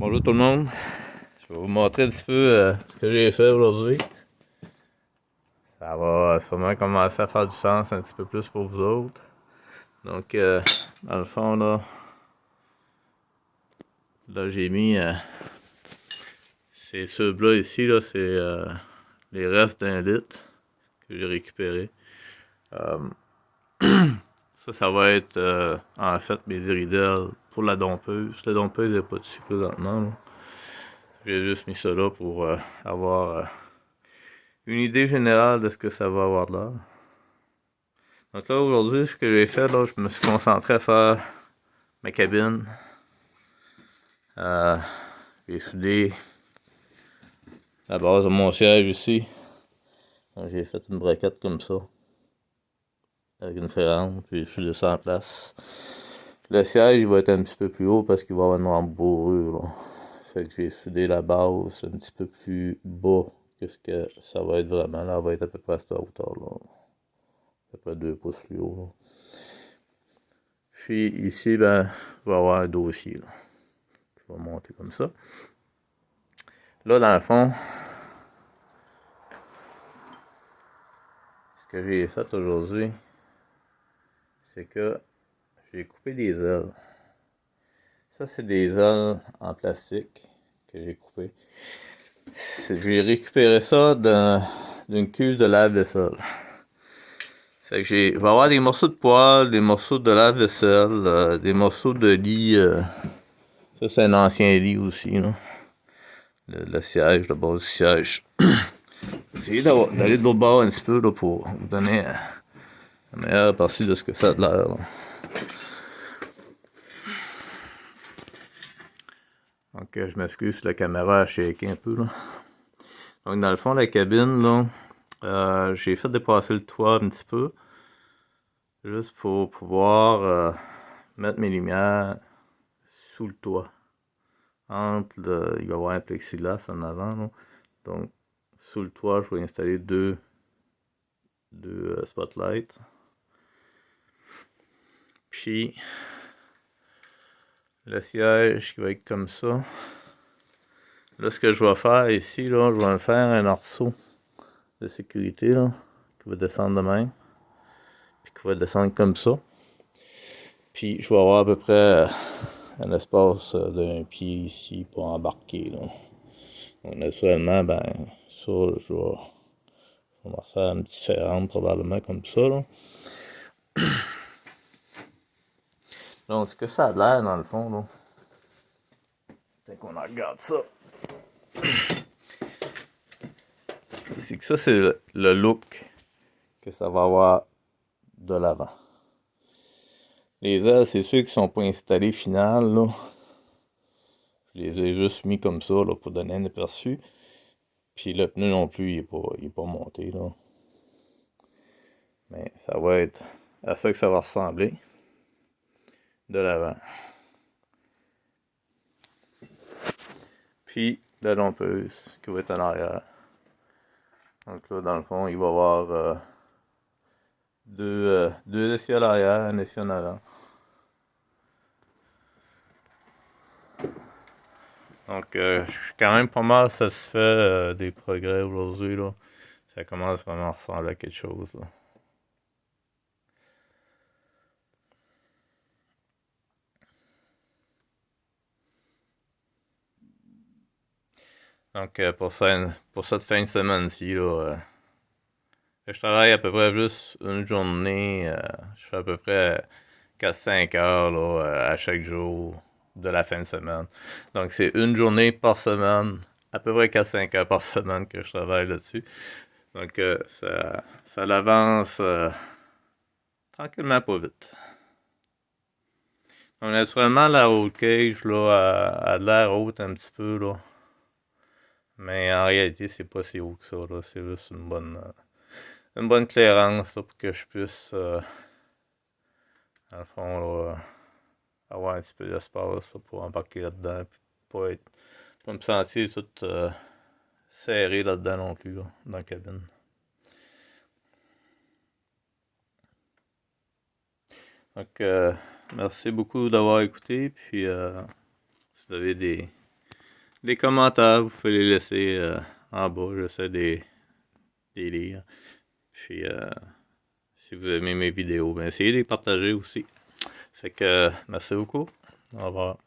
Bonjour tout le monde, je vais vous montrer un petit peu ce que j'ai fait aujourd'hui. Ça va sûrement commencer à faire du sens un petit peu plus pour vous autres. Donc, dans le fond, là j'ai mis ces subs-là ici, là, c'est les restes d'un litre que j'ai récupéré. Ça va être en fait mes iridelles pour la dompeuse. La dompeuse n'est pas dessus présentement. Là. J'ai juste mis ça là pour avoir une idée générale de ce que ça va avoir de l'air. Donc là, aujourd'hui, ce que j'ai fait, là, je me suis concentré à faire ma cabine. J'ai soudé la base de mon siège ici. Donc, j'ai fait une braquette comme ça, avec une ferrante, puis j'ai soudé ça en place. Le siège, il va être un petit peu plus haut parce qu'il va y avoir une rembourrure, là. Fait que j'ai soudé la base un petit peu plus bas que ce que ça va être vraiment. Là, elle va être à peu près à cette hauteur-là. À peu près 2 pouces plus haut, là. Puis ici, ben, il va y avoir un dossier, là. Je vais monter comme ça. Là, dans le fond, ce que j'ai fait aujourd'hui, c'est que j'ai coupé des ailes. Ça, c'est des ailes en plastique que j'ai coupées. J'ai récupéré ça d'une cuve de lave-vaisselle. Fait que il va y avoir des morceaux de poêle, des morceaux de lave-vaisselle, des morceaux de lit. Ça, c'est un ancien lit aussi, là. Le siège, la base du siège. Essayez d'aller de l'autre bord un petit peu là, pour vous donner un meilleur aperçu de ce que ça a de l'air. Là. Donc, je m'excuse, la caméra a shaké un peu. Là. Donc, dans le fond, la cabine, là, j'ai fait dépasser le toit un petit peu. Juste pour pouvoir mettre mes lumières sous le toit. Il va y avoir un plexiglas en avant. Là. Donc, sous le toit, je vais installer deux spotlights. Puis, le siège qui va être comme ça. Là, ce que je vais faire ici, là, je vais me faire un arceau de sécurité là, qui va descendre de même. Puis qui va descendre comme ça. Puis je vais avoir à peu près un espace d'un pied ici pour embarquer. Là. Donc naturellement, ben, ça, je vais me refaire une petite ferrante probablement comme ça. Là. Donc ce que ça a l'air dans le fond, là, c'est qu'on regarde ça. C'est que ça, c'est le look que ça va avoir de l'avant. Les ailes, c'est ceux qui sont pas installés final, là. Je les ai juste mis comme ça, là, pour donner un aperçu. Puis le pneu non plus, il est pas monté, là. Mais ça va être à ça que ça va ressembler. De l'avant. Puis la dompeuse qui va être en arrière. Donc là, dans le fond, il va y avoir deux essieux à l'arrière, un essieu en avant. Donc, je suis quand même pas mal satisfait des progrès aujourd'hui, là. Ça commence vraiment à ressembler à quelque chose, là. Donc, pour cette fin de semaine-ci, là, je travaille à peu près juste une journée. Je fais à peu près 4-5 heures là, à chaque jour de la fin de semaine. Donc, c'est une journée par semaine, à peu près 4-5 heures par semaine que je travaille là-dessus. Donc, ça l'avance tranquillement pas vite. Donc, naturellement, la roll cage là, a de l'air haute un petit peu. Là. Mais en réalité, c'est pas si haut que ça. Là. C'est juste une bonne clairance là, pour que je puisse, dans le fond, là, avoir un petit peu d'espace là, pour embarquer là-dedans. Puis pas me sentir tout serré là-dedans non plus, là, dans la cabine. Donc, merci beaucoup d'avoir écouté. Puis, si vous avez des des commentaires, vous pouvez les laisser en bas. J'essaie des lire. Puis, si vous aimez mes vidéos, ben essayez de les partager aussi. Fait que, merci beaucoup. Au revoir.